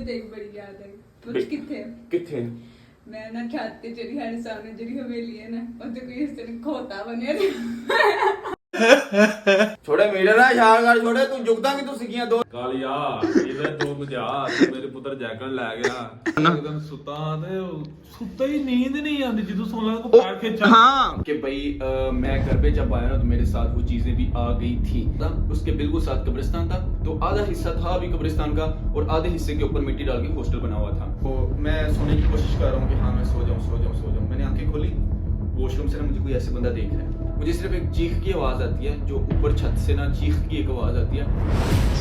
ਦੇਖ ਬੜੀ ਯਾਦ ਆਈ ਪੁੱਛ ਕਿੱਥੇ ਕਿੱਥੇ ਮੈਂ ਨਾ ਛੱਤ ਤੇ ਜਿਹੜੀ ਸਾਡੇ ਸਾਹਮਣੇ ਜਿਹੜੀ ਹਵੇਲੀ ਹੈ ਨਾ ਉੱਥੇ ਕੋਈ ਇਸ ਤਰ੍ਹਾਂ ਖੋਤਾ ਬਣਿਆ ਤੇ छोड़े मेरे ना यार कर छोड़े तू जुगदा कि तू सिखियां दो ਕਾਲੀਆ ਇਹਦੇ ਦੋ ਬੁਝਾ ਮੇਰੇ ਪੁੱਤਰ ਜੈਕਟ ਲੈ ਗਿਆ एकदम ਸੁੱਤਾ ਤੇ ਸੁੱਤਾ ਹੀ नींद नहीं आती ਜਦੋਂ ਸੌਣ ਲੱਗਾ ਕੋ ਪੈਰ खींचा हाँ कि भाई मैं घर पे जब आया ना तो मेरे साथ वो चीजें भी आ गई थी उसके बिल्कुल साथ कब्रिस्तान था तो आधा हिस्सा था भी कब्रिस्तान का और आधे हिस्से के ऊपर मिट्टी डाल के हॉस्टल बना हुआ था तो मैं सोने की कोशिश कर रहा हूँ कि हाँ मैं सो जाऊँ मैंने आंखें खोली वॉशरूम से ना मुझे कोई ऐसे बंदा देख रहा है मुझे सिर्फ एक चीख की आवाज आती है जो ऊपर छत से ना चीख की एक आवाज आती है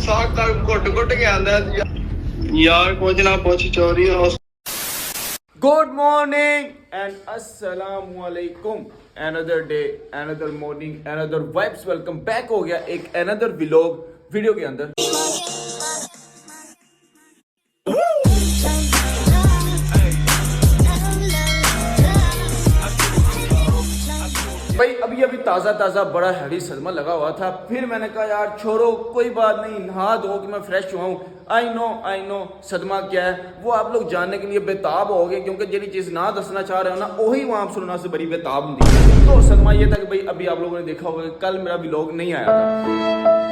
साग का घुट के आंदा यार कुछ ना पूछ चोरी हो गुड मॉर्निंग एंड अस्सलाम वालेकुम another day another morning another vibes welcome back हो गया एक अनदर व्लॉग वीडियो के अंदर भाई अभी ताज़ा बड़ा हैवी सदमा लगा हुआ था फिर मैंने कहा यार छोड़ो कोई बात नहीं नहा धो कि मैं फ्रेश हुआ हूँ आई नो सदमा क्या है वो आप लोग जानने के लिए बेताब हो गए क्योंकि जिहड़ी चीज़ ना दसना चाह रहे हो ना वही वहाँ आप सुनना से बड़ी बेताब होंगी तो सदमा ये था कि भाई अभी आप लोगों ने देखा होगा कल मेरा व्लॉग नहीं आया था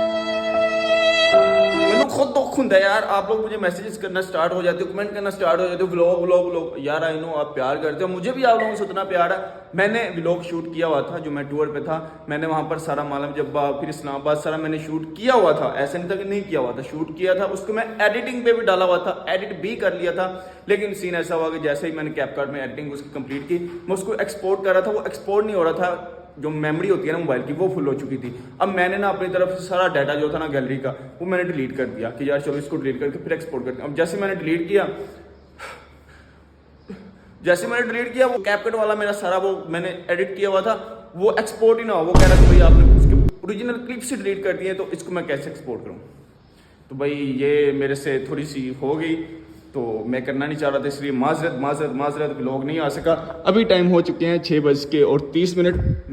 खुद दुख होता है यार आप लोग मुझे मैसेजेस करना स्टार्ट हो जाते हो कमेंट करना स्टार्ट हो जाते हो व्लॉग यार आई नो आप प्यार करते हो मुझे भी आप लोगों से उतना प्यार है मैंने व्लॉग शूट किया हुआ था जो मैं टूर पे था मैंने वहाँ पर सारा मालम जब्बा फिर इस्लामाबाद सारा मैंने शूट किया हुआ था ऐसा नहीं था कि नहीं किया हुआ था शूट किया था उसको मैं एडिटिंग पे भी डाला हुआ था एडिट भी कर लिया था लेकिन सीन ऐसा हुआ कि जैसे ही मैंने कैपकट में एडिटिंग उसकी कंप्लीट की मैं उसको एक्सपोर्ट कर रहा था वो एक्सपोर्ट नहीं हो रहा था जो मेमोरी होती है ना मोबाइल की वो फुल हो चुकी थी अब मैंने ना अपनी तरफ से सारा डाटा जो था ना गैलरी का वो मैंने डिलीट कर दिया कि यार चलो इसको डिलीट करके फिर एक्सपोर्ट करते हैं अब जैसे मैंने डिलीट किया वो कैपकट वाला मेरा सारा वो मैंने एडिट किया हुआ था वो एक्सपोर्ट ही ना हो वो कह रहा था भाई आपने उसके ओरिजिनल क्लिप से डिलीट कर दिए तो इसको मैं कैसे एक्सपोर्ट करूँ तो भाई ये मेरे से थोड़ी सी हो गई तो मैं करना नहीं चाह रहा था इसलिए माजरत व्लॉग नहीं आ सका अभी टाइम हो चुके हैं 6:30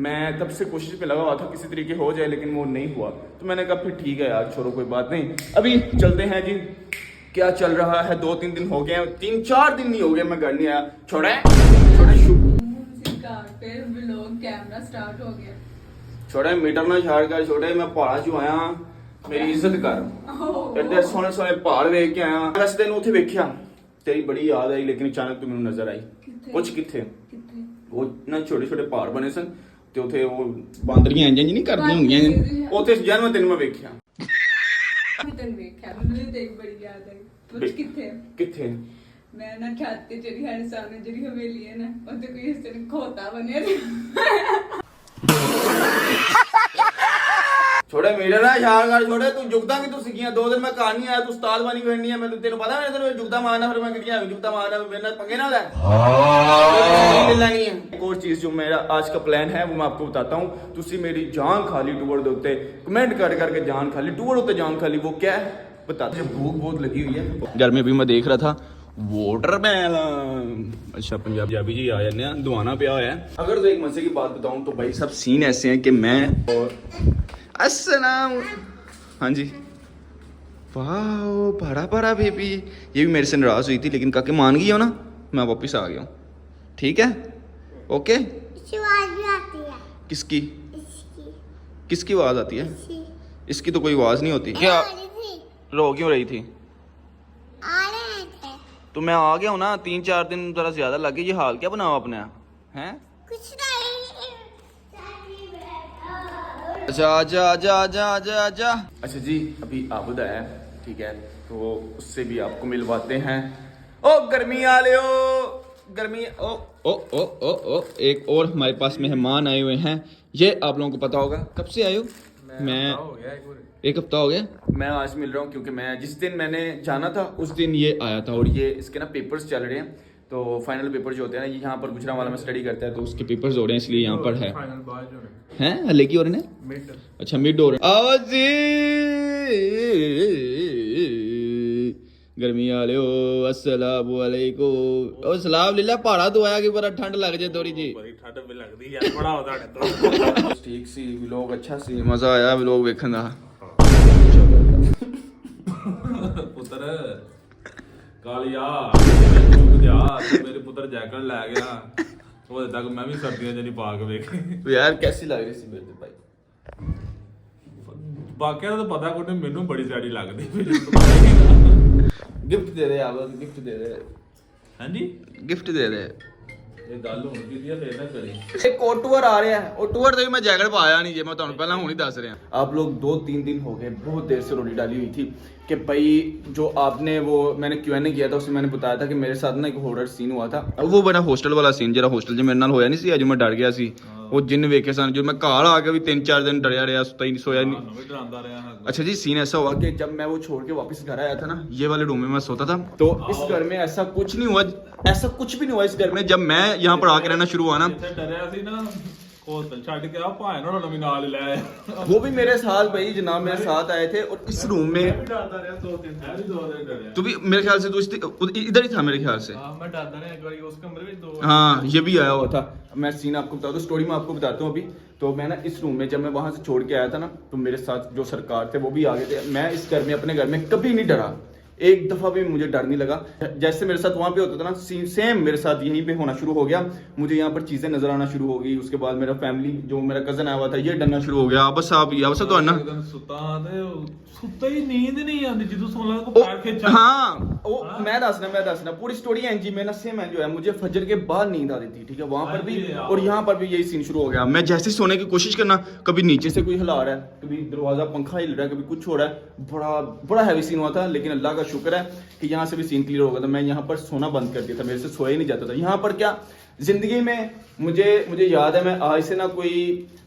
मैं तब से कोशिश पे लगा हुआ था किसी तरीके हो जाए लेकिन वो नहीं हुआ तो मैंने कहा फिर ठीक है यार छोड़ो कोई बात नहीं अभी चलते हैं जी क्या चल रहा है 2-3 दिन हो गए हैं 3-4 दिन नहीं हो गए मैं घर नहीं आया छोड़े व्लॉग कैमरा स्टार्ट हो गया छोड़े मीटर ना छाड़ कर छोड़े मैं पहाड़ा चो आया मेरी इज्जत कर एडे सोने पहाड़ वेख के आया रस्ते ਨੂੰ ਉੱਥੇ ਵੇਖਿਆ तेरी बड़ी याद आई लेकिन अचानक तू ਮੈਨੂੰ नजर आई ਕੁਝ ਕਿੱਥੇ ਉਹ ਨਾ ਛੋਟੇ ਛੋਟੇ ਪਹਾੜ ਬਣੇ ਸਨ ਤੇ ਉੱਥੇ ਉਹ ਬਾਂਦਰੀਆਂ ਇੰਜ ਨਹੀਂ ਕਰਦੀਆਂ ਹੁੰਦੀਆਂ ਉੱਥੇ ਜਨਮ ਦਿਨ ਮੈਂ ਵੇਖਿਆ ਤੈਨੂੰ ਵੇਖਿਆ ਮੈਨੂੰ ਦੇਖ ਬੜੀ ਯਾਦ ਆਈ ਪੁੱਛ ਕਿੱਥੇ ਮੈਂ ਨਾ ਛੱਤ ਤੇ ਜਿਹੜੀ ਸਾਡੇ ਸਾਹਮਣੇ ਜਿਹੜੀ ਹਵੇਲੀ ਹੈ ਨਾ ਉੱਥੇ ਕੋਈ ਇਸ ਤਰ੍ਹਾਂ ਖੋਤਾ ਬਣਿਆ ਤੇ छोड़े मेरे ना यार कर छोड़े तू जुगदा कि तू सिखियां 2 दिन मैं घर नहीं आया तू उस्ताद बनी करनी है मैं तेन पता है तेरे जुगदा मारना फिर मैं किया जुगदा मारना मेरे नाल पंगे ना ले नहीं है एक और चीज जो मेरा आज का प्लान है वो मैं आपको बताता हूं तुसी मेरी जान खाली टूर दे उत्ते कमेंट कर करके जान खाली टूर उत्ते जान खाली वो क्या है बताते भूख बहुत लगी हुई है घर में भी मैं देख रहा था वोटरमैन अच्छा पंजाबी जी आ जाने दुआना पिया होया है अगर तो एक मजे की बात बताऊं तो भाई सब सीन ऐसे हैं कि मैं और अस्सलाम हाँ जी वाह बड़ा बेबी ये भी मेरे से नाराज हुई थी लेकिन काके मान गई हो ना मैं वापस आ गया हूँ ठीक है ओके किसकी किसकी आवाज आती है इसकी तो कोई आवाज नहीं होती क्या रो क्यों रही थी तो मैं आ गया हूँ ना 3-4 दिन जरा ज्यादा लगे ये हाल क्या बनाओ अपने हैं अच्छा आजा अच्छा जी अभी आबुद आया ठीक है तो उससे भी आपको मिलवाते हैं ओ गर्मी आ ले गर्मी ओ एक और हमारे पास मेहमान आए हुए हैं ये आप लोगों को पता होगा कब से आए हो मैं एक हफ्ता हो गया मैं आज मिल रहा हूँ क्योंकि मैं जिस दिन मैंने जाना था उस दिन ये आया था और ये इसके ना पेपर्स चल रहे हैं तो फाइनल पेपर जो होते हैं ना यहाँ पर गुजरांवाला में स्टडी करता है तो उसके पेपर्स हो रहे हैं इसलिए यहाँ पर है हले की हो रहे हैं अच्छा मिड हो रहे हैं जी गर्मी वाले हो अस्सलाम वालेकुम ओ सलाम लीला पहाड़ा तो आया कि बड़ा ठंड लग जाए थोड़ी जी बड़ी ठंड भी लगदी यार बड़ा होता है ठीक सी व्लॉग अच्छा सी मजा आया व्लॉग देखने दा पुत्र ਕਾਲੀਆ ਮੈਨੂੰ ਬੁਝਾ ਤੇ ਮੇਰੇ ਪੁੱਤਰ ਜੈਕਟ ਲੈ ਗਿਆ ਉਹਦੇ ਤੱਕ ਮੈਂ ਵੀ ਸਰਦੀਆਂ 'ਚ ਨਹੀਂ ਪਾ ਕੇ ਵੇਖੀ यार कैसी लग रही थी मेरे भाई ਬਾਕਿਆਂ ਦਾ ਤਾਂ ਪਤਾ ਕੋਈ ਨਹੀਂ ਮੈਨੂੰ ਬੜੀ ਸੈਡੀ ਲੱਗਦੀ गिफ्ट दे दे आप गिफ्ट दे दे ਹਾਂਜੀ गिफ्ट दे दे ਇਹ ਗੱਲ ਹੁਣ ਕੀ ਆ ਫੇਰ ਨਾ ਕਰੀ एक और टूर आ रहा है और टूर से भी मैं जैकेट पाया नहीं जे मैं ਤੁਹਾਨੂੰ ਪਹਿਲਾਂ ਹੁਣ ਹੀ ਦੱਸ ਰਿਹਾ आप लोग 2-3 दिन हो गए बहुत देर से रोटी डाली हुई थी कि भाई जो आपने वो मैंने Q&A किया था उसमें मैंने बताया था कि मेरे साथ ना एक हॉरर सीन हुआ था वो बड़ा हॉस्टल वाला सीन जरा हॉस्टल 'ਚ ਮੇਰੇ ਨਾਲ ਹੋਇਆ ਨਹੀਂ ਸੀ ਅੱਜ ਮੈਂ ਡਰ ਗਿਆ ਸੀ ਉਹ ਜਿੰਨ ਵੇਖੇ ਸਨ ਜੋ मैं ਘਰ ਆ ਕੇ भी 3-4 दिन डरिया रहा सुता ही सोया नहीं ਵੀ ਡਰਾਉਂਦਾ ਰਿਹਾ ਹਾਂ अच्छा जी सीन ऐसा हुआ कि जब मैं वो छोड़ के वापस घर आया था ना ये वाले रूम में मैं सोता था तो इस घर में ऐसा कुछ नहीं हुआ ऐसा कुछ भी नहीं हुआ इस घर में जब मैं यहाँ पर आके रहना शुरू हुआ ना ਇੱਥੇ ਡਰਿਆ ਸੀ ਨਾ ਹੋਸਟਲ ਛੱਡ ਕੇ ਆ ਭਾਵੇਂ ਨਾ ਨਵੀਂ ਨਾਲ ਲੈ ਆਇਆ वो भी मेरे साथ भाई जनाब मेरे साथ आए थे और इस रूम में ਡਰਦਾ ਰਿਹਾ 2-3 ਹੈ ਵੀ 2 ਦਿਨ ਡਰਿਆ तो भी मेरे ख्याल से तो इधर ही था मेरे ख्याल से ਹਾਂ ਮੈਂ ਡਰਦਾ ਰਿਹਾ ਇੱਕ ਵਾਰੀ ਉਸ ਕਮਰੇ ਵਿੱਚ 2 हाँ ये भी आया हुआ था मैं सीन आपको बताता हूँ स्टोरी में आपको बताता हूँ अभी तो मैं ना इस रूम में जब मैं वहाँ से छोड़ के आया था ना तो मेरे साथ जो सरकार थे वो भी आ गए थे मैं इस घर में अपने घर में कभी नहीं डरा एक दफा भी मुझे डर नहीं लगा जैसे मेरे साथ वहाँ पे होता था ना सेम मेरे साथ यहीं पे होना शुरू हो गया मुझे यहाँ पर चीजें नजर आना शुरू हो गई उसके बाद मेरा फैमिली जो मेरा कजन आया हुआ था ये डरना शुरू हो गया बस आप तो ना ਸੁੱਤਾ ਤੇ ਸੁੱਤਾ ਹੀ ਨੀਂਦ ਨਹੀਂ ਆਉਂਦੀ ਜਦੋਂ ਸੌਣ ਲੱਗਾ ਕੋ ਪੈਰ ਖਿੱਚਾ हाँ वो मैं दसना पूरी स्टोरी है जी मैं ना सेम है जो है मुझे फजर के बाद नींद आती थी ठीक है वहाँ पर भी और यहाँ पर भी यही सीन शुरू हो गया मैं जैसे ही सोने की कोशिश करना कभी नीचे से कोई हिला रहा है कभी दरवाजा पंखा हिल रहा है कभी कुछ हो रहा है बड़ा बड़ा हैवी सीन हुआ था लेकिन अल्लाह का शुक्र है कि यहाँ से भी सीन क्लियर हो गया था मैं यहाँ पर सोना बंद कर दिया था मेरे से सोया ही नहीं जाता था यहाँ पर क्या जिंदगी में मुझे याद है मैं आज से ना कोई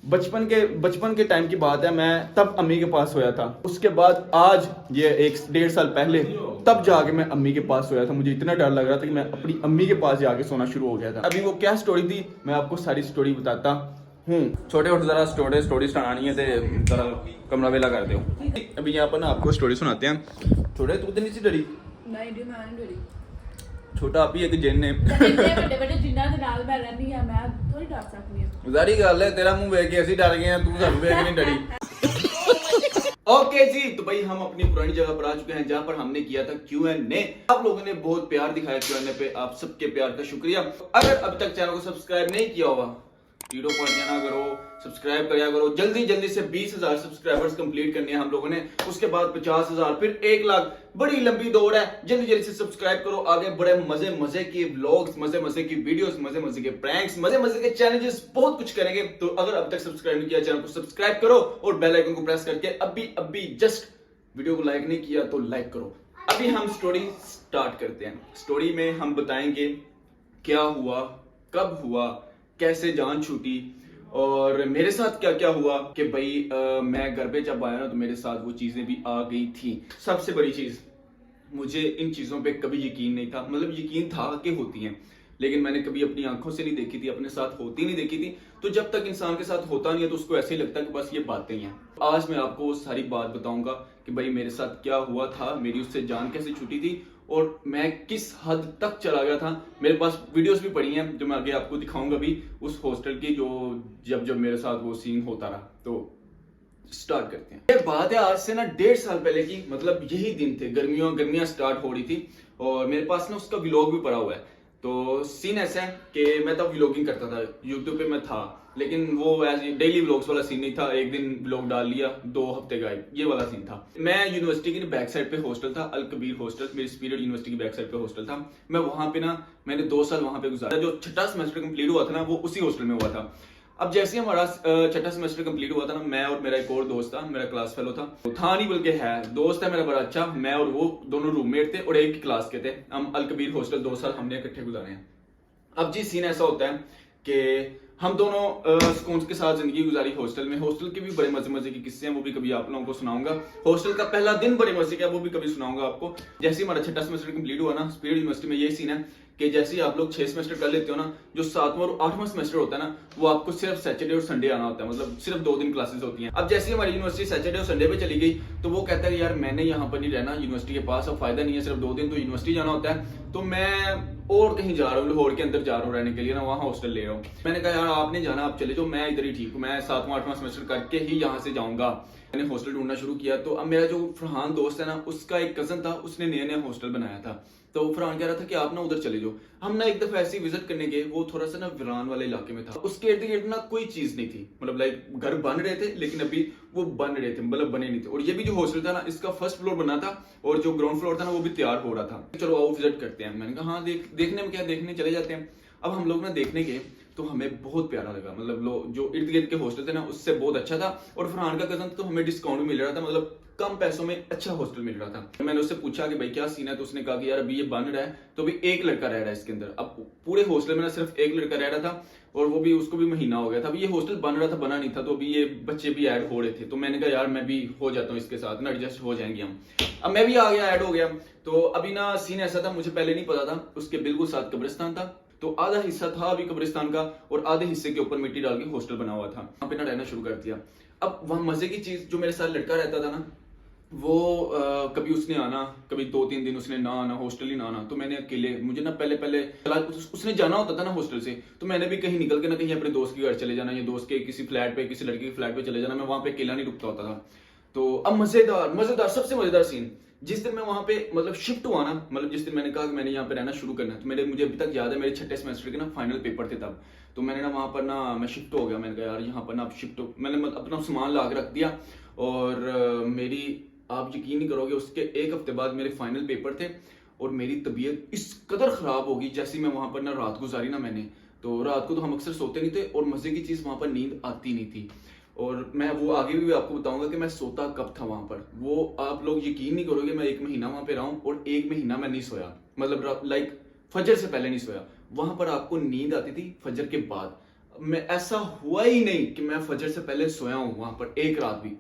बचपन के टाइम की बात है मैं तब अम्मी के पास सोया था उसके बाद आज ये 1-1.5 साल पहले तब जाके मैं अम्मी के पास सोया था मुझे इतना डर लग रहा था कि मैं अपनी अम्मी के पास जाके सोना शुरू हो गया था अभी वो क्या स्टोरी थी मैं आपको सारी स्टोरी बताता हूँ छोटे उठ जरा स्टोरी सुनानी है तो जरा कमरा वेला कर दो अभी यहाँ पर ना आपको स्टोरी सुनाते हैं थोड़े तू तो नहीं सी डरी ਨਹੀਂ ਜੀ ਮੈਂ ਨਹੀਂ ਡਰੀ छोटा आप ही एक जिन ने ਇੰਨੇ ਵੱਡੇ ਵੱਡੇ ਜਿੰਨਾਂ ਦੇ ਨਾਲ ਮੈਂ ਰਹਿੰਦੀ ਆ ਮੈਂ ਥੋੜੀ ਡਰ ਸਕਦੀ ਆ ਜ਼ਾਰੀ ਗੱਲ ਹੈ तेरा मुंह देख के ਅਸੀਂ डर गए हैं तू ਸਾਨੂੰ देख के नहीं डरी ओके जी तो भाई हम अपनी पुरानी जगह पर आ चुके हैं जहां पर हमने किया था Q&A आप लोगों ने बहुत प्यार दिखाया Q&A पे आप सबके प्यार का शुक्रिया अगर अभी तक चैनल को सब्सक्राइब नहीं किया होगा वीडियो को ना करो सब्सक्राइब करा करो जल्दी से 20,000 सब्सक्राइबर्स कंप्लीट करने हैं हम लोगों ने उसके बाद 50,000 फिर 1 लाख बड़ी लंबी दौड़ है जल्दी से सब्सक्राइब करो आगे बड़े मजे के व्लॉग्स मजे की वीडियोस मजे के प्रैंक्स मजे के चैलेंजेस बहुत कुछ करेंगे तो अगर अब तक सब्सक्राइब नहीं किया चैनल को सब्सक्राइब करो और बेल आइकन को प्रेस करके अभी जस्ट वीडियो को लाइक नहीं किया तो लाइक करो अभी हम स्टोरी स्टार्ट करते हैं स्टोरी में हम बताएंगे क्या हुआ कब हुआ कैसे जान छूटी और मेरे साथ क्या क्या हुआ कि भाई मैं घर पे जब आया ना तो मेरे साथ वो चीजें भी आ गई थी सबसे बड़ी चीज मुझे इन चीजों पे कभी यकीन नहीं था मतलब यकीन था कि होती हैं लेकिन मैंने कभी अपनी आंखों से नहीं देखी थी अपने साथ होती नहीं देखी थी तो जब तक इंसान के साथ होता नहीं है तो उसको ऐसे ही लगता है कि बस ये बातें हैं आज मैं आपको वो सारी बात बताऊंगा कि भाई मेरे साथ क्या हुआ था मेरी उससे जान कैसे छूटी थी और मैं किस हद तक चला गया था मेरे पास वीडियोस भी पड़ी हैं जो मैं आगे आपको दिखाऊंगा भी उस हॉस्टल की जो जब मेरे साथ वो सीन होता रहा तो स्टार्ट करते हैं ये बात है आज से ना 1.5 साल पहले की मतलब यही दिन थे गर्मियां स्टार्ट हो रही थी और मेरे पास ना उसका व्लॉग भी पड़ा हुआ है तो सीन ऐसा है कि मैं तब व्लॉगिंग करता था यूट्यूब पे मैं था लेकिन वो ऐसे डेली व्लॉग्स वाला सीन नहीं था एक दिन व्लॉग डाल लिया 2 हफ्ते गायब ये वाला सीन था मैं यूनिवर्सिटी की बैक साइड पे हॉस्टल था अल कबीर हॉस्टल मेरी स्पिरिट यूनिवर्सिटी की बैक साइड पे हॉस्टल था मैं वहां पे ना मैंने 2 साल वहां पे गुजारा जो छठा सेमेस्टर कंप्लीट हुआ था ना वो उसी हॉस्टल में हुआ था अब जैसे हमारा छठा सेमेस्टर कंप्लीट हुआ था ना मैं और मेरा एक और दोस्त था मेरा क्लास फेलो था नहीं बल्कि है दोस्त है मेरा बड़ा अच्छा मैं और वो दोनों रूममेट थे और एक ही क्लास के थे हम अल कबीर हॉस्टल 2 साल हमने इकट्ठे गुजारे हैं अब जी सीन ऐसा होता है कि हम दोनों सुकून के साथ जिंदगी गुजारी हॉस्टल में हॉस्टल के भी बड़े मजे के किस्से हैं वो भी कभी आप लोगों को सुनाऊंगा हॉस्टल का पहला दिन बड़े मजे का वो भी कभी सुनाऊंगा आपको जैसे ही हमारा छठा सेमेस्टर कंप्लीट हुआ ना स्पिरिट यूनिवर्सिटी में ये सीन है कि जैसे ही आप लोग 6 सेमेस्टर कर लेते हो ना जो 7वां और 8वां सेमेस्टर होता है ना वो आपको सिर्फ सैटरडे और संडे आना होता है मतलब सिर्फ 2 दिन क्लासेस होती हैं अब जैसे ही हमारी यूनिवर्सिटी सैटरडे और संडे पे चली गई तो वो कहता है यार मैंने यहाँ पर नहीं रहना यूनिवर्सिटी के पास अब फायदा नहीं है सिर्फ 2 दिन तो यूनिवर्सिटी जाना होता है तो मैं और कहीं जा रहा हूँ लाहौर के अंदर जा रहा हूँ रहने के लिए ना वहाँ हॉस्टल ले रहा हूँ मैंने कहा यार आप नहीं जाना आप चले जाओ मैं इधर ही ठीक हूँ मैं 7वां 8वां सेमेस्टर करके ही यहाँ से जाऊंगा मैंने हॉस्टल ढूंढना शुरू किया। तो अब मेरा जो फरहान दोस्त है ना, उसका एक कजन था, उसने नया नया हॉस्टल बनाया था। तो फरहान कह रहा था कि आप ना उधर चले जाओ। हम ना एक दफा ऐसे विजिट करने गए, वो थोड़ा सा ना वीरान वाले इलाके में था। उसके इर्द गिर्द ना कोई चीज नहीं थी, मतलब लाइक घर बन रहे थे लेकिन अभी वो बन रहे थे, मतलब बने नहीं थे। और ये भी जो हॉस्टल था ना, इसका फर्स्ट फ्लोर बना था और जो ग्राउंड फ्लोर था ना वो भी तैयार हो रहा था। चलो आओ विजिट करते हैं। मैंने कहा हाँ देखने में क्या, देखने चले जाते हैं। अब हम लोग ना देखने गए तो हमें बहुत प्यारा लगा, मतलब लोग जो इर्द गिर्द के हॉस्टल थे ना उससे बहुत अच्छा था। और फरहान का कजन तो हमें डिस्काउंट भी मिल रहा था, मतलब कम पैसों में अच्छा हॉस्टल मिल रहा था। मैंने उससे पूछा कि भाई क्या सीन है, तो उसने कहा कि यार अभी ये बन रहा है तो अभी एक लड़का रह रहा है इसके अंदर। अब पूरे हॉस्टल में ना सिर्फ एक लड़का रह रहा था और वो भी उसको भी महीना हो गया था। अभी ये हॉस्टल बन रहा था, बना नहीं था, तो अभी ये बच्चे भी ऐड हो रहे थे। तो मैंने कहा यार मैं भी हो जाता हूँ इसके साथ ना, एडजस्ट हो जाएंगे हम। अब मैं भी आ गया, ऐड हो गया। तो अभी ना सीन ऐसा था, मुझे पहले नहीं पता था, उसके बिल्कुल साथ कब्रिस्तान था। तो आधा हिस्सा था अभी कब्रिस्तान का और आधे हिस्से के ऊपर मिट्टी डाल के हॉस्टल बना हुआ था। वहां पे ना रहना शुरू कर दिया। अब वहां मजे की चीज, जो मेरे साथ लड़का रहता था ना, वो कभी उसने आना, कभी 2-3 दिन उसने ना आना, हॉस्टल ही ना आना। तो मैंने अकेले, मुझे ना पहले उसने जाना होता था ना हॉस्टल से, तो मैंने भी कहीं निकल के ना कहीं अपने दोस्त के घर चले जाना, या दोस्त के किसी फ्लैट पे, किसी लड़के के फ्लैट पे चले जाना। मैं वहां पे अकेला नहीं रुकता होता था। तो अब मजेदार सबसे मजेदार सीन, जिस दिन मैं वहां पे मतलब शिफ्ट हुआ ना, मतलब जिस दिन मैंने कहा कि मैंने यहाँ पे रहना शुरू करना है, तो मुझे अभी तक याद है, मेरे 6ठे सेमेस्टर के ना फाइनल पेपर थे तब। तो मैंने ना वहां पर ना मैं शिफ्ट हो गया। मैंने कहा यार यहाँ पर ना आप शिफ्ट हो, मैंने अपना सामान ला के रख दिया। और मेरी, आप यकीन नहीं करोगे, उसके एक हफ्ते बाद मेरे फाइनल पेपर थे और मेरी तबीयत इस कदर खराब होगी। जैसे मैं वहां पर ना रात गुजारी ना मैंने, तो रात को तो हम अक्सर सोते नहीं थे और मजे की चीज वहां पर नींद आती नहीं थी। और मैं वो आगे भी आपको बताऊंगा कि मैं सोता कब था वहां पर। वो आप लोग यकीन नहीं करोगे, मैं 1 महीना वहां पे रहा हूं और 1 महीना मैं नहीं सोया, मतलब लाइक फजर से पहले नहीं सोया। वहां पर आपको नींद आती थी फजर के बाद। मैं, ऐसा हुआ ही नहीं कि मैं फजर से पहले सोया हूं वहां पर एक रात भी।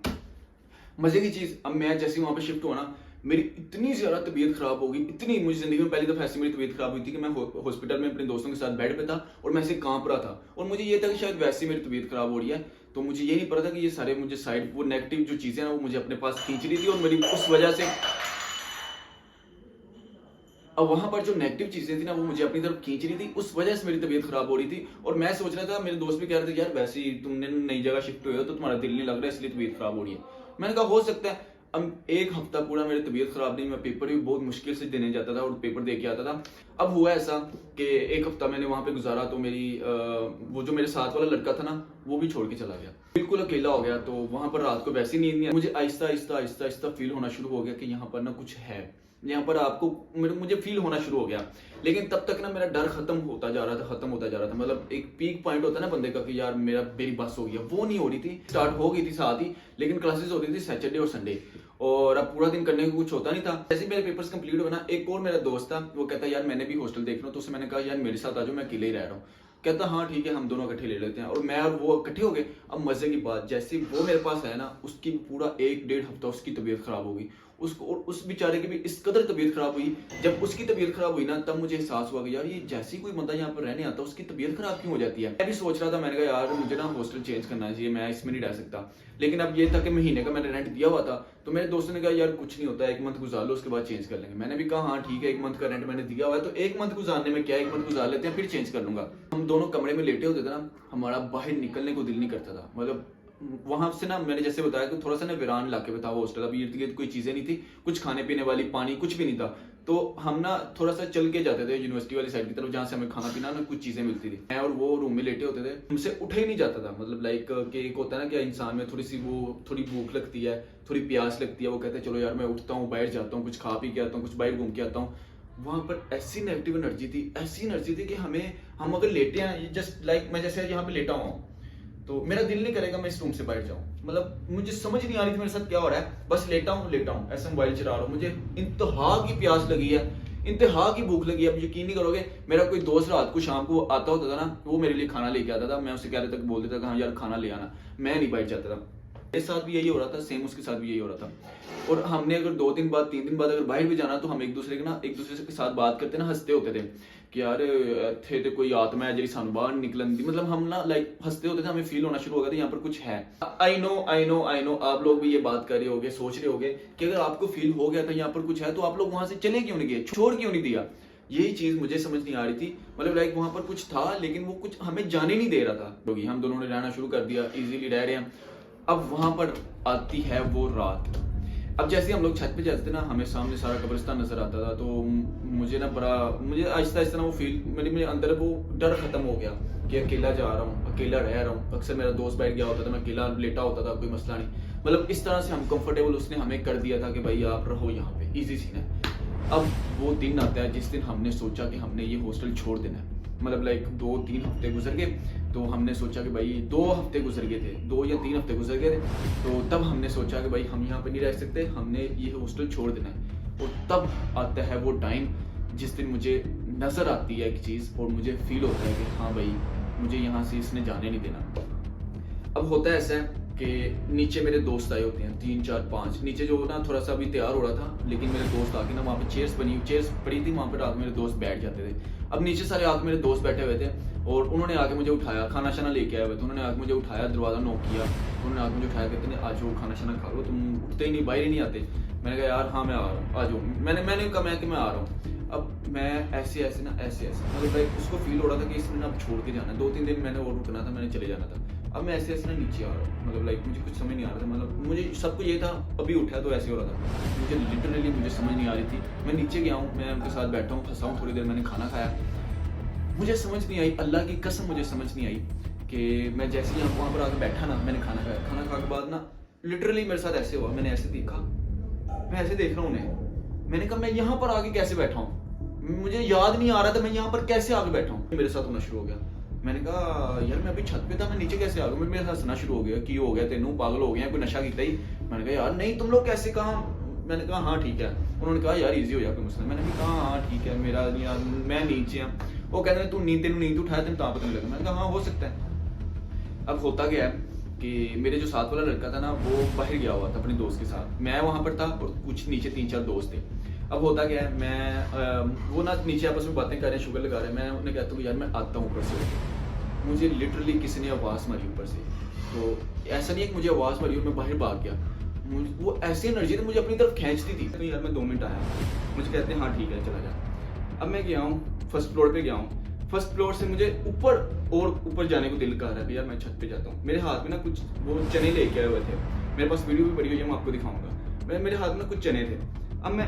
मजे की चीज, अब मैं जैसे वहां पे शिफ्ट हुआ ना, मेरी इतनी ज्यादा तबीयत खराब हो गई, इतनी, मुझे जिंदगी में पहली दफा ऐसी मेरी तबीयत खराब हुई थी कि मैं हॉस्पिटल में अपने दोस्तों के साथ बेड पे था और मैं ऐसे कांप रहा था। और मुझे ये था कि शायद वैसे मेरी तबीयत खराब हो रही है, तो मुझे ये नहीं पता था कि ये सारे मुझे साइड, वो नेगेटिव जो चीजें ना वो मुझे अपने पास खींच रही थी और मेरी उस वजह से, अब वहां पर जो नेगेटिव चीजें थी ना वो मुझे अपनी तरफ खींच रही थी, उस वजह से मेरी तबीयत खराब हो रही थी। और मैं सोच रहा था, मेरे दोस्त भी कह रहे थे यार वैसे ही तुमने नई जगह शिफ्ट हुए हो तो तुम्हारा दिल नहीं लग रहा है इसलिए तबीयत खराब हो रही है। मैंने कहा हो सकता है। अब 1 हफ्ता पूरा मेरी तबीयत खराब नहीं, मैं पेपर भी बहुत मुश्किल से देने जाता था और पेपर दे के आता था। अब हुआ ऐसा कि 1 हफ्ता मैंने वहां पे गुजारा, तो मेरी वो जो मेरे साथ वाला लड़का था ना वो भी छोड़ के चला गया, बिल्कुल अकेला हो गया। तो वहां पर रात को वैसे नींद नहीं आई। मुझे आहिस्ता फील होना शुरू हो गया कि यहाँ पर ना कुछ है, यहाँ पर आपको, मुझे फील होना शुरू हो गया। लेकिन तब तक ना मेरा डर खत्म होता जा रहा था। मतलब एक पीक पॉइंट होता है ना बंदे का कि यार मेरी बस हो गया, वो नहीं हो रही थी। स्टार्ट हो गई थी साथ ही, लेकिन क्लासेस होती थी सैटरडे और संडे, और अब पूरा दिन करने को कुछ होता नहीं था। जैसे मेरे पेपर्स कंप्लीट हुए ना, एक और मेरा दोस्त था, वो कहता यार मैंने भी हॉस्टल देख रहा हूँ। तो उससे मैंने कहा यार मेरे साथ आ जाओ, मैं अकेले ही रह रहा हूँ। कहता हाँ ठीक है, हम दोनों इकट्ठे ले लेते हैं। और मैं और वो इकट्ठे हो गए। अब मजे की बात, जैसे वो मेरे पास आया ना, उसकी पूरा 1-1.5 हफ्ता उसकी तबीयत खराब हो गई। उसको, और उस बेचारे की भी इस कदर तबीयत खराब हुई। जब उसकी तबीयत खराब हुई ना, तब मुझे एहसास हुआ कि यार ये जैसे कोई बंदा यहाँ पर रहने आता उसकी तबीयत खराब क्यों हो जाती है। मैं भी सोच रहा था, मैंने कहा यार मुझे ना हॉस्टल चेंज करना चाहिए, मैं इसमें नहीं रह सकता। लेकिन अब ये था कि महीने का मैंने रेंट दिया हुआ था। तो मेरे दोस्तों ने कहा यार कुछ नहीं होता, 1 मंथ गुजार लो, उसके बाद चेंज कर लेंगे। मैंने भी कहा हाँ ठीक है, 1 मंथ का रेंट मैंने दिया हुआ है तो 1 मंथ गुजारने में क्या, 1 मंथ गुजार लेते हैं फिर चेंज कर लूंगा। हम दोनों कमरे में लेटे होते थे ना, हमारा बाहर निकलने को दिल नहीं करता था। मतलब वहां से ना, मैंने जैसे बताया कि थोड़ा सा ना वीरान इलाके में था वो हॉस्टल। अभी इर्द गिर्द कोई चीजें नहीं थी, कुछ खाने पीने वाली, पानी कुछ भी नहीं था। तो हम ना थोड़ा सा चल के जाते थे यूनिवर्सिटी वाली साइड की तरफ, जहाँ से हमें खाना पीना ना कुछ चीजें मिलती थी। मैं और वो रूम में लेटे होते थे, हमसे उठा ही नहीं जाता था। मतलब लाइक कि एक होता है ना कि इंसान में थोड़ी भूख लगती है, थोड़ी प्यास लगती है, वो कहते हैं चलो यार मैं उठता हूँ, बाहर जाता हूँ, कुछ खा पी के आता हूँ, कुछ बाहर घूम के आता हूँ। वहां पर ऐसी नेगेटिव एनर्जी थी कि हम अगर लेटे हैं, जस्ट लाइक मैं जैसे यहाँ पे लेटा हुआ हूँ, तो मेरा दिल नहीं करेगा मैं इस रूम से बाहर जाऊं। मतलब मुझे समझ नहीं आ रही थी मेरे साथ क्या हो रहा है, बस लेटा हूं ऐसे मोबाइल चला रहा हूं। मुझे इंतहा की प्यास लगी है, इंतहा की भूख लगी है। अब यकीन नहीं करोगे, मेरा कोई दोस्त रात को शाम को आता होता था ना, वो मेरे लिए खाना लेके आता था। मैं उसे कह रहा था, बोल देता था हाँ यार खाना ले आना, मैं नहीं बाहर जाता था। मेरे साथ भी यही हो रहा था, सेम उसके साथ भी यही हो रहा था। और हमने अगर 2 दिन बाद 3 दिन बाद अगर बाहर भी जाना तो हम एक दूसरे के साथ बात करते ना, हंसते होते थे कि यार थे तो कोई आत्मा है जी सानू बाहर निकलन दी। मतलब हम ना लाइक हंसते होते थे, हमें फील होना शुरू हो गया था यहाँ पर कुछ है। आई नो आप लोग भी ये बात कर रहे होगे, सोच रहे होगे कि अगर आपको फील हो गया था यहाँ पर कुछ है तो आप लोग वहां से चले क्यों नहीं गए, छोड़ क्यों नहीं दिया। यही चीज मुझे समझ नहीं आ रही थी। मतलब लाइक वहां पर कुछ था लेकिन वो कुछ हमें जाने नहीं दे रहा था। हम दोनों ने रहना शुरू कर दिया, इजीली रह रहे हैं। अब वहाँ पर आती है वो रात। अब जैसे हम लोग छत पे जाते थे ना, हमें सामने सारा कब्रिस्तान नजर आता था, तो मुझे आहिस्ता आहिस्ता ना वो फील मेरे अंदर वो डर खत्म हो गया कि अकेला जा रहा हूँ, अकेला रह रहा हूँ। अक्सर मेरा दोस्त बैठ गया होता था, मैं अकेला लेटा होता था, कोई मसला नहीं। मतलब इस तरह से हम कंफर्टेबल उसने हमें कर दिया था कि भाई आप रहो यहाँ पे, इजी सीन है। अब वो दिन आता है जिस दिन हमने सोचा कि हमने ये हॉस्टल छोड़ देना है। मतलब लाइक 2-3 हफ्ते गुजर गए, तो हमने सोचा कि भाई 2 हफ्ते गुजर गए थे, 2 या 3 हफ्ते गुजर गए थे, तो तब हमने सोचा कि भाई हम यहाँ पे नहीं रह सकते, हमने ये हॉस्टल छोड़ देना है। और तब आता है वो टाइम जिस दिन मुझे नज़र आती है एक चीज़ और मुझे फील होता है कि हाँ भाई मुझे यहाँ से इसने जाने नहीं देना। अब होता है ऐसा है कि नीचे मेरे दोस्त आए होते हैं 3, 4, 5 नीचे, जो ना थोड़ा सा अभी तैयार हो रहा था, लेकिन मेरे दोस्त आके ना वहाँ पे चेयर्स पड़ी थी, वहाँ पे आके मेरे दोस्त बैठ जाते थे। अब नीचे सारे आके मेरे दोस्त बैठे हुए थे और उन्होंने आके मुझे उठाया, खाना शाना लेके आए हुए थे, उन्होंने आके मुझे उठाया, दरवाज़ा नॉक किया, उन्होंने आके मुझे उठाया, कहते हैं आज वो खाना शाना खा लो, तुम उठते ही नहीं, बाहर ही नहीं आते। मैंने कहा यार हाँ मैं आ रहा हूँ, आ जाओ। मैंने कहा मैं कि मैं आ रहा हूँ। अब मैं ऐसे मतलब लाइक उसको फील हो रहा था कि इसने ना अब छोड़ के जाना है। 2-3 दिन मैंने और रुकना था, मैंने चले जाना था। अब मैं ऐसे ना नीचे आ रहा हूँ, मतलब लाइक मुझे कुछ समझ नहीं आ रहा था, मतलब मुझे सबको ये था अभी उठा तो ऐसे हो रहा था, मुझे लिटरली मुझे समझ नहीं आ रही थी। मैं नीचे गया हूँ, मैं उनके साथ बैठा हूँ, फंसा हूँ, थोड़ी देर मैंने खाना खाया, मुझे समझ नहीं आई, अल्लाह की कसम मुझे समझ नहीं आई कि मैं जैसे ही वहाँ पर आकर बैठा ना, मैंने खाना खाया, खाना खा के बाद ना लिटरली मेरे साथ ऐसे हुआ, मैंने ऐसे देखा, मैं ऐसे देख रहा हूँ उन्हें, मैंने कहा मैं यहाँ पर आके कैसे बैठा हूँ, मुझे याद नहीं आ रहा था मैं यहाँ पर कैसे आके बैठा हूँ। मेरे साथ होना शुरू हो गया। मैंने कहा यार मैं अभी छत पे था, मैं नीचे कैसे आ गया। मेरे साथ हंसना शुरू हो गया कि हो गया तेनू, पागल हो गया, कोई नशा किया ही। मैंने कहा यार नहीं, तुम लोग कैसे, कहा। मैंने कहा हाँ ठीक है। उन्होंने कहा यार इजी हो जाए कोई मसला। मैंने कहा हाँ ठीक है, मेरा यार मैं नीचे हूँ। वो कहते हैं तेनू नींद उठाया, तेन पता नहीं लगा। मैंने कहा हाँ हो सकता है। अब होता क्या है कि मेरे जो साथ वाला लड़का था ना, वो बाहर गया हुआ था अपने दोस्त के साथ, मैं वहाँ पर था और कुछ नीचे 3-4 दोस्त थे। अब होता क्या है, मैं वो ना नीचे आपस में बातें कर रहे हैं, शुगर लगा रहे हैं, मैं उन्हें कहता हूँ यार मैं आता हूँ ऊपर से। मुझे लिटरली किसी ने आवाज़ मारी ऊपर से, तो ऐसा नहीं है कि मुझे आवाज़ मारी और मैं बाहर भाग गया, वो ऐसी एनर्जी थी मुझे अपनी तरफ खींचती थी। तो यार मैं 2 मिनट आया, मुझे कहते हैं हाँ ठीक है चला जा। अब मैं गया हूँ, फर्स्ट फ्लोर पे गया हूँ। फर्स्ट फ्लोर से मुझे ऊपर जाने को दिल कर रहा है यार मैं छत पे जाता हूँ। मेरे हाथ में ना कुछ वो चने लेके आए हुए थे, मेरे पास वीडियो भी पड़ी हुई है, मैं आपको दिखाऊंगा। मेरे हाथ में कुछ चने थे। अब मैं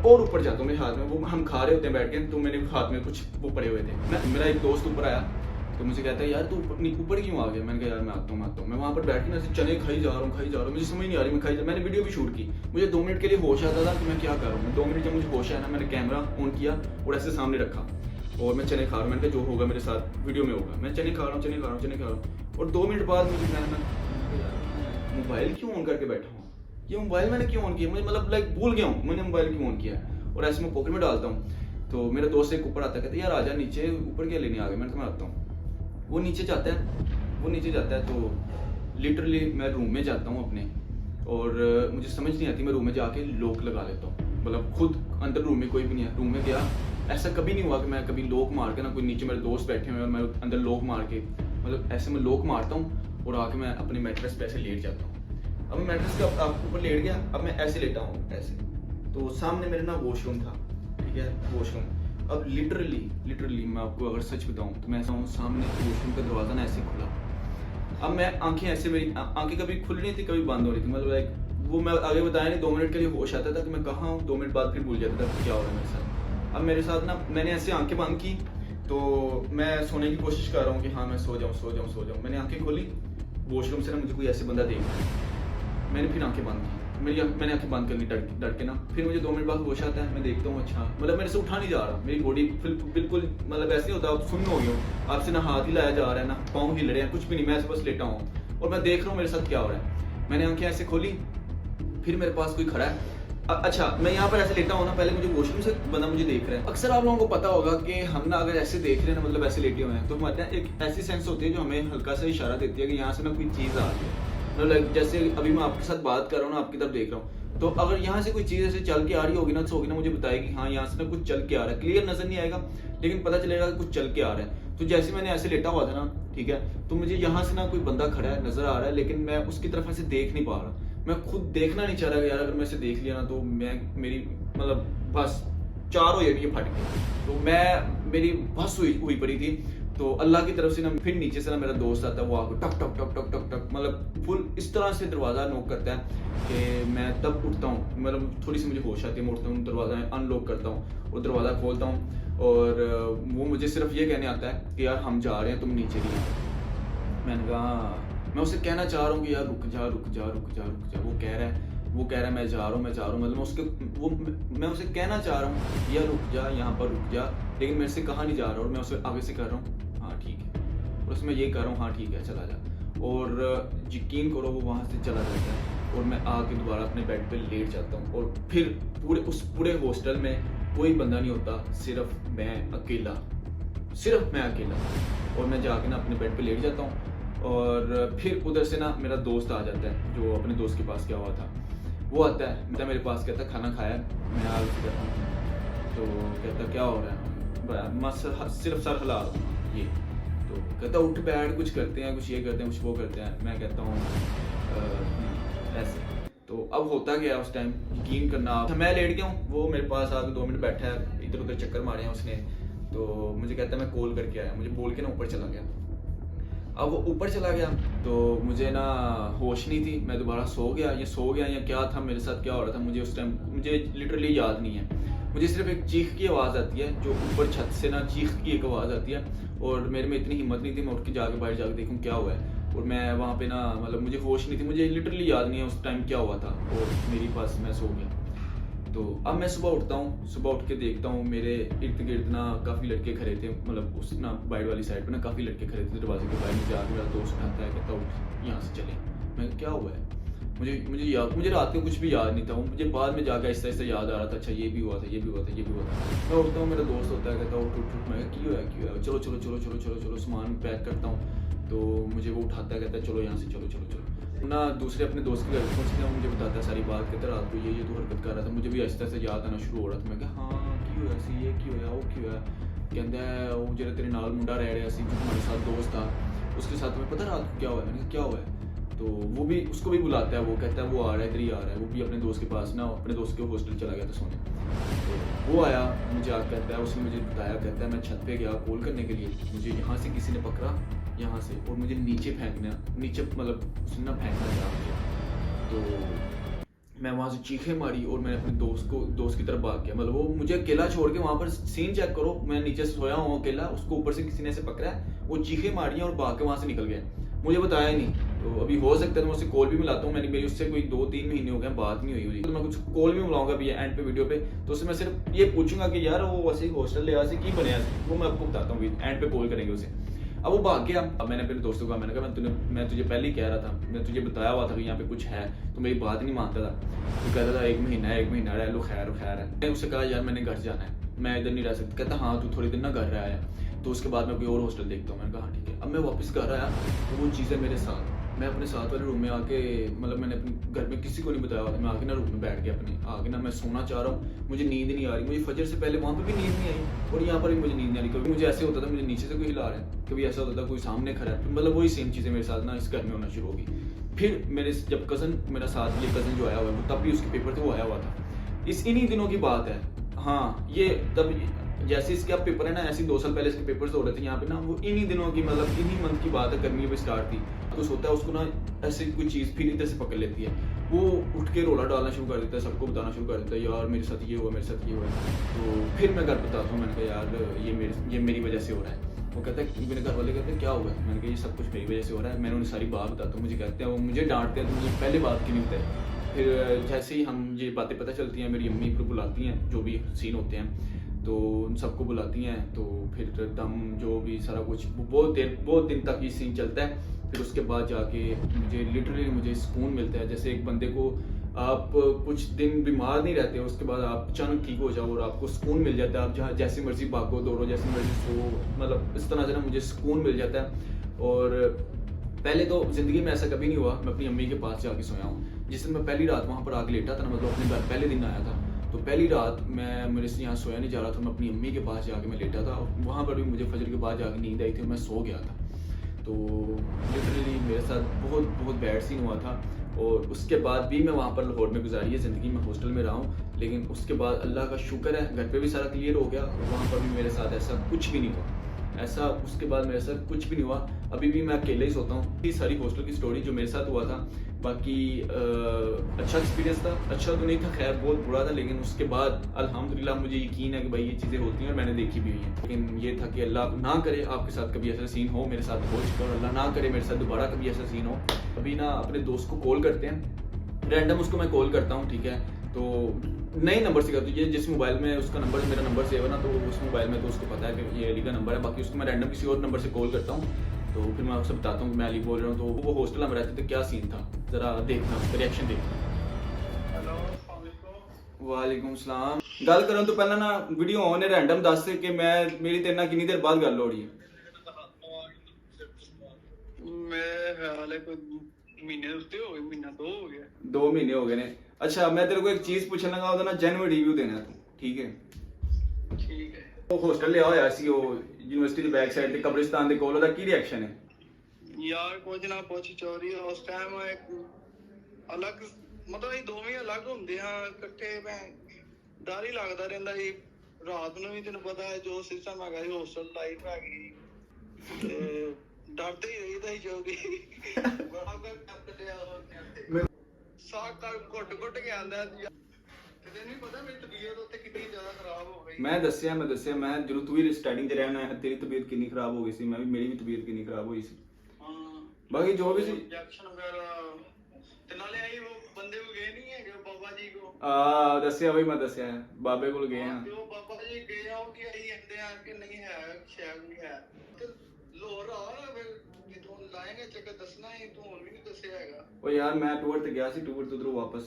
और ऊपर जाता हूँ, मेरे हाथ में वो हम खा रहे होते हैं बैठ के, तो मेरे हाथ में कुछ वो पड़े हुए थे। मेरा एक दोस्त ऊपर आया तो मुझे कहता है यार तू ऊपर क्यों आ गया। मैंने कहा यार मैं आता हूँ। मैं वहाँ पर बैठ के ना चने खाई जा रहा हूँ, मुझे समझ नहीं आ रही मैं खाई जा। मैंने वीडियो भी शूट की, मुझे 2 मिनट के लिए होश आता था कि मैं क्या कर रहा हूँ। 2 मिनट जब मुझे होश आया ना, मैंने कैमरा ऑन किया और ऐसे सामने रखा और मैं चने खा रहा हूँ। मैंने कहा जो होगा मेरे साथ वीडियो में होगा। मैं चने खा रहा हूँ और 2 मिनट बाद मुझे मोबाइल क्यों ऑन करके बैठा हूँ, ये मोबाइल मैंने क्यों ऑन किया, मुझे मतलब लाइक भूल गया हूँ मैंने मोबाइल क्यों ऑन किया। और ऐसे मैं पॉकेट में डालता हूँ तो मेरा दोस्त एक ऊपर आता है, कहता है यार आजा नीचे, ऊपर क्या लेने आ गया। मैंने कहा मैं आता हूँ। वो नीचे जाता है तो लिटरली मैं रूम में जाता हूँ अपने, और मुझे समझ नहीं आती, मैं रूम में जाके लॉक लगा लेता हूँ। मतलब खुद अंदर रूम में कोई भी नहीं है, रूम में गया, ऐसा कभी नहीं हुआ कि मैं कभी लॉक मार के ना, कोई नीचे मेरे दोस्त बैठे हुए और मैं अंदर लॉक मार के, मतलब ऐसे मैं लॉक मारता हूँ और आके मैं अपने मैट्रेस पे ऐसे लेट जाता हूँ। अब मैं मैट्रेस के ऊपर लेट गया, अब मैं ऐसे लेटा हूँ ऐसे, तो सामने मेरे ना वॉशरूम था, ठीक है वॉशरूम। अब लिटरली मैं आपको अगर सच बताऊं तो मैं ऐसा हूँ, सामने वॉशरूम का दरवाजा ना ऐसे खुला। अब मैं आंखें ऐसे, मेरी आंखें कभी खुल रही थी कभी बंद हो रही थी, मतलब लाइक वो मैं आगे बताया नहीं, 2 मिनट के लिए होश आता था कि मैं कहाँ हूँ, 2 मिनट बाद फिर भूल जाता था क्या हो रहा है मेरे साथ। अब मेरे साथ ना मैंने ऐसे आंखें बंद की तो मैं सोने की कोशिश कर रहा हूँ कि हाँ मैं सो जाऊँ। मैंने आंखें खोली, वॉशरूम से ना मुझे कोई ऐसे बंदा देख रहा। मैंने फिर आंखें बंद की, मैंने आंखें बंद कर ली डर के ना। फिर मुझे 2 मिनट बाद होश आता है, मैं देखता हूँ अच्छा मतलब मेरे से उठा नहीं जा रहा, मेरी बॉडी बिल्कुल मतलब ऐसे होता है आप सुन्न हो गई हो, आपसे ना हाथ हिलाया जा रहा है ना पाँव हिल रहे हैं, कुछ भी नहीं, मैं ऐसे बस लेटा हूँ और मैं देख रहा हूँ मेरे साथ क्या हो रहा है। मैंने आंखें ऐसे खोली, फिर मेरे पास कोई खड़ा है। अच्छा मैं यहाँ पर ऐसे लेटा हूँ ना, पहले मुझे वॉशरूम से बंदा मुझे देख रहा है। अक्सर आप लोगों को पता होगा कि हम ना अगर ऐसे देख रहे हैं ना, मतलब ऐसे लेटे हुए हैं, तो हमारे एक ऐसी सेंस होती है जो हमें हल्का सा इशारा देती है कि यहाँ से ना कोई चीज़ आ रही है। मतलब जैसे अभी मैं आपके साथ बात कर रहा हूँ ना, आपकी तरफ देख रहा हूँ, तो अगर यहाँ से कोई चीज़ ऐसे चल के आ रही होगी ना मुझे बताएगी हाँ यहाँ से ना कुछ चल के आ रहा है। क्लियर नजर नहीं आएगा लेकिन पता चलेगा कि कुछ चल के आ रहा है। तो जैसे मैंने ऐसे लेटा हुआ था ना, ठीक है, तो मुझे यहाँ से ना कोई बंदा खड़ा है नजर आ रहा है, लेकिन मैं उसकी तरफ ऐसे देख नहीं पा रहा। मैं खुद देखना नहीं चाह रहा यार, अगर मैं इसे देख लिया ना तो मेरी मतलब बस 4 हो जाएगी फट के, तो मेरी बस हुई पड़ी थी। तो अल्लाह की तरफ से ना फिर नीचे से ना मेरा दोस्त आता है, वो आके टक टक टक टक टक टक मतलब फुल इस तरह से दरवाज़ा नॉक करता है कि मैं तब उठता हूँ, मतलब थोड़ी सी मुझे होश आती है, मैं उठता हूँ, दरवाज़ा अनलॉक करता हूँ और दरवाज़ा खोलता हूँ और वो मुझे सिर्फ ये कहने आता है कि यार हम जा रहे हैं, तुम नीचे नहीं आओ। मैंने कहा, मैं उसे कहना चाह रहा हूँ कि यार रुक जा रुक जा रुक जा रुक जा, वो कह रहा है मैं जा रहा हूँ मतलब मैं उसे कहना चाह रहा हूँ यार रुक जा, यहाँ पर रुक जा, लेकिन मेरे से कहाँ नहीं जा रहा और मैं उसे आगे से कर रहा हूँ हाँ ठीक है, और उसमें ये कर रहा हूँ हाँ ठीक है चला जा, और यकीन करो वो वहाँ से चला जाता है और मैं आके दोबारा अपने बेड पे लेट जाता हूँ और फिर पूरे हॉस्टल में कोई बंदा नहीं होता, सिर्फ मैं अकेला और मैं जाके ना अपने बेड पे लेट जाता हूँ और फिर उधर से ना मेरा दोस्त आ जाता है जो अपने दोस्त के पास क्या हुआ था, वो आता है मेरे पास, कहता है खाना खाया, मैं आगे से कहता हूँ, तो कहता क्या हो रहा है, मैं सिर्फ सर हिला रहा हूँ ये, तो कहता उठ बैठ कुछ करते हैं, कुछ ये करते हैं, कुछ वो करते हैं, मैं कहता हूँ ऐसे। तो अब होता गया उस टाइम, यकीन करना मैं लेट गया हूँ, वो मेरे पास आके 2 मिनट बैठा है, इधर उधर चक्कर मारे हैं उसने, तो मुझे कहता है मैं कॉल करके आया, मुझे बोल के ना ऊपर चला गया। अब वो ऊपर चला गया तो मुझे ना होश नहीं थी, मैं दोबारा सो गया या क्या था मेरे साथ क्या हो रहा था मुझे उस टाइम मुझे लिटरली याद नहीं है। मुझे सिर्फ एक चीख की आवाज़ आती है, जो ऊपर छत से ना चीख की एक आवाज़ आती है और मेरे में इतनी हिम्मत नहीं थी मैं उठ के जाके बाहर जाके देखूँ क्या हुआ है, और मैं वहाँ पे ना मतलब मुझे होश नहीं थी, मुझे लिटरली याद नहीं है उस टाइम क्या हुआ था और मेरे पास मैं सो गया। तो अब मैं सुबह उठता हूँ, सुबह उठ के देखता हूँ मेरे इर्द गिर्द ना काफ़ी लड़के खड़े थे, मतलब उस ना बाइट वाली साइड पे ना काफ़ी लड़के खड़े थे दरवाजे के बाहर। मुझे आके मेरा दोस्त उठाता है, कहता उठ यहाँ से चले। मैं क्या हुआ है, मुझे रात को कुछ भी याद नहीं था, मुझे बाद में जाकर आहिस्ता आहिस्ता याद आ रहा था, अच्छा ये भी हुआ था ये भी हुआ था ये भी हुआ था। मैं उठता हूँ, मेरा दोस्त होता है, कहता उठ उठ उठ, मैं क्यों है चलो चलो चलो चलो चलो चलो सामान पैक करता हूँ। तो मुझे वो उठाता है, कहता है चलो यहाँ से चलो चलो चलो ना। दूसरे अपने दोस्त के घर पहुँचते हैं, मुझे बताता है सारी बात, कहता रात को ये तो हरकत कर रहा था। मुझे भी आहिस्ता से याद आना शुरू हो रहा था। मैं कहा हाँ क्यों ऐसी ये क्यों है वो क्यों है, कहता है वो जो तेरे नाल मुंडा रह रहा सी जो हमारे साथ दोस्त था उसके साथ तुम्हें पता रात को क्या हुआ है। मैंने कहा क्या हुआ है, तो वो भी उसको भी बुलाता है, वो कहता है वो आ रहा है इधर ही आ रहा है। वो भी अपने दोस्त के पास ना अपने दोस्त के हॉस्टल चला गया था सोने। तो वो आया, मुझे आके कहता है, उसने मुझे बताया, कहता है मैं छत पे गया कॉल करने के लिए, मुझे यहाँ से किसी ने पकड़ा यहाँ से और मुझे नीचे मतलब उसने ना फेंकना चाहा मुझे। तो मैं वहाँ से चीखें मारी और मैंने अपने दोस्त की तरफ भाग गया। मतलब वो मुझे अकेला छोड़ के वहाँ पर सीन चेक करो, मैं नीचे सोया हूँ अकेला, उसको ऊपर से किसी ने ऐसे पकड़ा है, वो चीखें मारी और भाग के वहाँ से निकल गया, मुझे बताया नहीं। तो अभी हो सकता है मैं उससे कॉल भी मिलाता हूँ, मेरी उससे कोई 2-3 महीने हो गए बात नहीं हुई हुई, तो मैं कुछ कॉल भी मिलाऊंगा अभी एंड पे वीडियो पे। तो उससे मैं सिर्फ ये पूछूंगा कि यार वो वैसे हॉस्टल ले से की बने, वो मैं आपको बताता हूँ, एंड पे कॉल करेंगे उसे। अब वो भाग गया। अब मैंने अपने दोस्तों को मैंने कहा मैं तुझे पहले ही कह रहा था, मैं तुझे बताया हुआ था कि यहाँ पे कुछ है, तो मेरी बात नहीं मानता था। तो कहता था 1 महीना रह लो, खैर है। मैंने उससे कहा यार मैंने घर जाना है, मैं इधर नहीं रह सकता। कहता हाँ तू थोड़ी दिन ना घर आया, तो उसके बाद मैं कोई और हॉस्टल देखता हूँ। मैंने कहा हाँ ठीक है। अब मैं वापस घर आया तो वो चीज़ें मेरे साथ, मैं अपने साथ वाले रूम में आके, मतलब मैंने अपने घर में किसी को नहीं बताया, मैं आके ना रूम में बैठ गया अपने आके ना, मैं सोना चाह रहा हूँ, मुझे नींद नहीं आ रही, मुझे फजर से पहले वहाँ पर भी नींद नहीं आई और यहाँ पर भी मुझे नींद नहीं आ रही। कभी मुझे ऐसे होता था मुझे नीचे से कोई हिला रहा है, कभी ऐसा होता था कोई सामने खड़ा है, मतलब वही सेम चीज़ें मेरे साथ ना इस घर में होना शुरू होगी। फिर मेरे जब कज़न मेरा साथ, ये कज़न जो आया हुआ है तब भी उसके पेपर थे, वो आया हुआ था, इन्हीं दिनों की बात है। हाँ ये तब जैसे इसके अब पेपर है ना, ऐसे 2 साल पहले इसके पेपर्स हो रहे थे यहाँ पे ना, वो इन्हीं दिनों की, मतलब इन्हीं मंथ की बात है, गर्मी में स्टार्ट थी। कुछ होता है उसको ना ऐसे कोई चीज़ फिर इधर से पकड़ लेती है, वो उठ के रोला डालना शुरू कर देता है, सबको बताना शुरू कर देता है यार मेरे साथ ये हुआ मेरे साथ ये हुआ। तो फिर मैं घर बताता हूँ, मैंने कहा यार ये मेरी वजह से हो रहा है। वो कहता है, मेरे घर वाले कहते हैं क्या हुआ है, मैंने कहा ये सब कुछ मेरी वजह से हो रहा है। मैंने उन्हें सारी बात बताता हूँ, मुझे कहते हैं, वो मुझे डांटते हैं, तो मुझे पहले बात क्यों नहीं बताई। फिर जैसे ही हम ये बातें पता चलती हैं, मेरी अम्मी फिर बुलाती हैं, जो भी सीन होते हैं तो उन सबको बुलाती हैं, तो फिर दम जो भी सारा कुछ बहुत दिन तक ये सीन चलता है। फिर उसके बाद जाके मुझे सुकून मिलता है, जैसे एक बंदे को आप कुछ दिन बीमार नहीं रहते, उसके बाद आप अचानक ठीक हो जाओ और आपको सुकून मिल जाता है, आप जहाँ जैसे मर्जी भागो दौड़ो, जैसे मर्जी सो, मतलब इस तरह से ना मुझे सुकून मिल जाता है। और पहले तो ज़िंदगी में ऐसा कभी नहीं हुआ, मैं अपनी अम्मी के पास जाके सोया हूँ। जिस दिन मैं पहली रात वहाँ पर आके लेटा था ना, मतलब अपने घर पहले दिन आया था, तो पहली रात मैं मेरे से यहाँ सोया नहीं जा रहा था, मैं अपनी अम्मी के पास जाके मैं लेटा था, वहाँ पर भी मुझे फजर के बाद जाके नींद आई थी और मैं सो गया था। तो लिटरली मेरे साथ बहुत बैड सीन हुआ था। और उसके बाद भी मैं वहाँ पर लाहौर में गुजारी है ज़िंदगी, में हॉस्टल में रहा हूँ, लेकिन उसके बाद अल्लाह का शुक्र है घर पे भी सारा क्लियर हो गया और वहाँ पर भी मेरे साथ ऐसा कुछ भी नहीं हुआ, ऐसा उसके बाद मेरे साथ कुछ भी नहीं हुआ। अभी भी मैं अकेले ही सोता हूँ। ये सारी हॉस्टल की स्टोरी जो मेरे साथ हुआ था, बाकी अच्छा एक्सपीरियंस था, अच्छा तो नहीं था खैर, बहुत बुरा था, लेकिन उसके बाद अल्हम्दुलिल्लाह मुझे यकीन है कि भाई ये चीज़ें होती हैं और मैंने देखी भी हुई हैं। लेकिन ये था कि अल्लाह ना करे आपके साथ कभी ऐसा सीन हो, मेरे साथ हो चुका, और अल्लाह ना करे मेरे साथ दोबारा कभी ऐसा सीन हो। अभी ना अपने दोस्त को कॉल करते हैं, रैंडम उसको मैं कॉल करता हूँ, ठीक है, तो नए नंबर से करता हूँ। ये जिस मोबाइल में उसका नंबर मेरा नंबर सेव है ना, तो उस मोबाइल में तो उसको पता है कि ये अली का नंबर है। बाकी उसको मैं रैंडम किसी और नंबर से कॉल करता हूँ, तो फिर मैं आपसे बताता हूँ कि मैं अली बोल रहा हूँ। तो वो हॉस्टल में रहते थे, क्या सीन था ज़रा देखना, उसका रिएक्शन देखना। हेलो अस्सलाम वालेकुम। वालेकुम सलाम। गल करूँ तो पहला ना वीडियो ऑन है, रैंडम दस से कि मैं मेरी तेरे नाल कितनी देर बाद गल हो रही है। मेरे ख्याल है कोई महीने उत्ते हो गए, महीना 2 हो गया। 2 महीने हो गए ने। अच्छा मैं तेरे को एक चीज पूछन लगा, ਉਹਦਾ ਨਾ ਜੈਨੂਇਨ ਰਿਵਿਊ ਦੇਣਾ ਤੂੰ, ਠੀਕ ਹੈ? ठीक है। ਉਹ ਹੋਸਟਲ ਲਿਆ ਹੋਇਆ ਸੀ ਉਹ ਯੂਨੀਵਰਸਿਟੀ ਦੇ ਬੈਕ ਸਾਈਡ ਤੇ ਕਬਰਿਸਤਾਨ ਦੇ ਕੋਲ, ਉਹਦਾ ਕੀ ਰਿਐਕਸ਼ਨ ਹੈ? यार कुछ ना कुछ चोरी उस टाइम एक अलग मतलब ਇਹ ਦੋਵੇਂ ਅਲੱਗ ਹੁੰਦੇ ਹਾਂ ਇਕੱਠੇ। ਮੈਂ ਡਰ ਹੀ ਲੱਗਦਾ ਰਹਿੰਦਾ ਸੀ ਰਾਤ ਨੂੰ ਵੀ, ਤੈਨੂੰ ਪਤਾ ਹੈ ਜੋ ਸਿਸਟਮ ਹੈਗਾ ਸੀ ਹੋਸਟਲ ਲਾਈਫ ਹੈਗੀ, ਤੇ ਡਰਦੇ ਹੀ ਰਹੀਦਾ ਸੀ ਜੋ ਵੀ ਬੜਾ ਕਰ ਲਿਆ ਸਾਕ ਕਰ ਘੁੱਟ ਕੇ ਆਂਦਾ ਸੀ। ਤੇ ਤੈਨੂੰ ਵੀ ਪਤਾ ਮੇਰੀ ਤਬੀਅਤ ਉੱਤੇ ਕਿੰਨੀ ਜ਼ਿਆਦਾ ਖਰਾਬ ਹੋ ਗਈ। ਮੈਂ ਦੱਸਿਆ ਮੈਂ ਜਦੋਂ ਤੂੰ ਵੀ ਸਟਾਰਟਿੰਗ 'ਚ ਰਹਿਣਾ ਹੈ, ਤੇਰੀ ਤਬੀਅਤ ਕਿੰਨੀ ਖਰਾਬ ਹੋ ਗਈ ਸੀ, ਮੈਂ ਵੀ ਮੇਰੀ ਵੀ ਤਬੀਅਤ ਕਿੰਨੀ ਖਰਾਬ ਹੋਈ ਸੀ। ਹਾਂ ਬਾਕੀ ਜੋ ਵੀ ਸੀ ਇੰਜੈਕਸ਼ਨ ਵਗੈਰਾ ਤੇ ਨਾਲੇ ਆਈ ਉਹ ਬੰਦੇ ਕੋ ਗਏ ਨਹੀਂ ਹੈਗੇ ਬਾਬਾ ਜੀ ਕੋ। ਦੱਸਿਆ ਬਈ, ਮੈਂ ਦੱਸਿਆ ਹੈ, ਬਾਬੇ ਕੋਲ ਗਏ ਹਾਂ। ਤੇ ਉਹ ਬਾਬਾ ਜੀ ਗਏ ਆ, ਉਹ ਕੀ ਆਈ ਕਹਿੰਦੇ ਆ ਕਿ ਨਹੀਂ ਹੈ, ਸ਼ਾਇਦ ਨਹੀਂ ਹੈ। ਤੇ ਲੋਰ ਆ ਕਿ ਤੂੰ ਲਾਏਂਗੇ ਚੱਕਰ ਦੱਸਣਾ ਹੀ, ਤੂੰ ਹੁਣ ਵੀ ਨਹੀਂ ਦੱਸਿਆ ਹੈਗਾ। ओ यार मैं टूर पे गया सी, टूर तो उधर वापस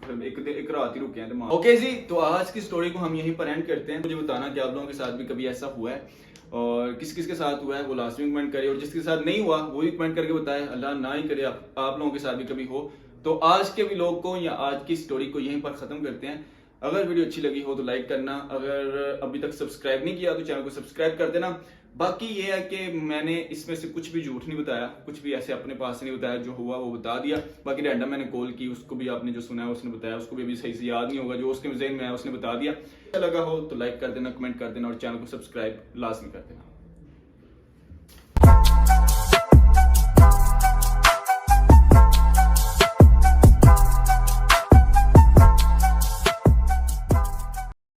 फिर एक रात ही रुके हैं तो ओके जी। तो आज की स्टोरी को हम यहीं पर एंड करते हैं। मुझे बताना कि आप लोगों के साथ भी कभी ऐसा हुआ है और किस किस के साथ हुआ है वो लास्ट में कमेंट करिए, और जिसके साथ नहीं हुआ वो भी कमेंट करके बताएं। अल्लाह ना ही करे आप लोगों के साथ भी कभी हो। तो आज के व्लॉग को या आज की स्टोरी को यहीं पर ख़त्म करते हैं। अगर वीडियो अच्छी लगी हो तो लाइक करना, अगर अभी तक सब्सक्राइब नहीं किया तो चैनल को सब्सक्राइब कर देना। बाकी ये है कि मैंने इसमें से कुछ भी झूठ नहीं बताया, कुछ भी ऐसे अपने पास से नहीं बताया, जो हुआ वो बता दिया। बाकी रैंडम मैंने कॉल की, उसको भी आपने जो सुना है उसने बताया, उसको भी अभी सही से याद नहीं होगा, जो उसके ज़हन में है उसने बता दिया। अच्छा लगा हो तो लाइक कर देना, कमेंट कर देना और चैनल को सब्सक्राइब लाजमी कर देना।